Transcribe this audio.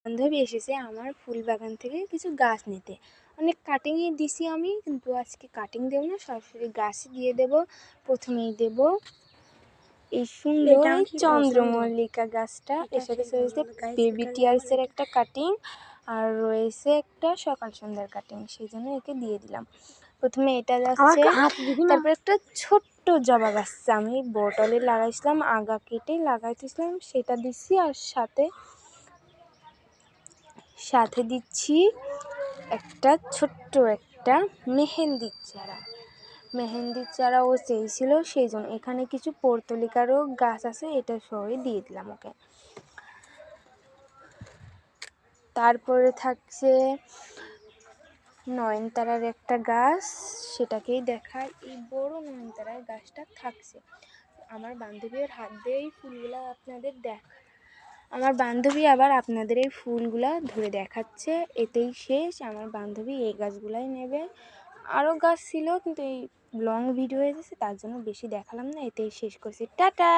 বান্ধবী এসেছে আমার ফুল বাগান থেকে কিছু গাছ নিতে। অনেক কাটিংই দিছি আমি, কিন্তু আজকে কাটিং দেবো না, সরাসরি গাছই দিয়ে দেব। প্রথমেই দেব এই সুন্দর এই চন্দ্রমল্লিকা গাছটা, এর সাথে রয়েছে বেবি টিয়ার্সের একটা কাটিং আর রয়েছে একটা সকাল সন্ধ্যার কাটিং, সেই জন্য একে দিয়ে দিলাম। প্রথমে এটা যাচ্ছে, তারপর একটা ছোট্ট জবা গাছ আমি বোতলে লাগাইছিলাম, আগা কেটে লাগাইতেছিলাম, সেটা দিচ্ছি। আর সাথে দিচ্ছি একটা ছোট্ট একটা মেহেন্দির চারা ও চেয়েছিল, সেই জন্য এখানে কিছু পর্তুলিকারও গাছ আছে, এটা সবই দিয়ে দিলাম ওকে। তারপরে থাকছে নয়নতারার একটা গাছ, সেটাকেই দেখার। এই বড় নয়নতারার গাছটা থাকছে, আমার বান্ধবীর হাত দিয়ে এই ফুলগুলা আপনাদের আমার বান্ধবী আবার আপনাদের এই ফুলগুলা ধরে দেখাচ্ছে। এতেই শেষ, আমার বান্ধবী এই গাছগুলাই নেবে। আরও গাছ ছিল, কিন্তু এই লং ভিডিও হয়ে যাচ্ছে, তার জন্য বেশি দেখালাম না, এতেই শেষ করছি। টাটা।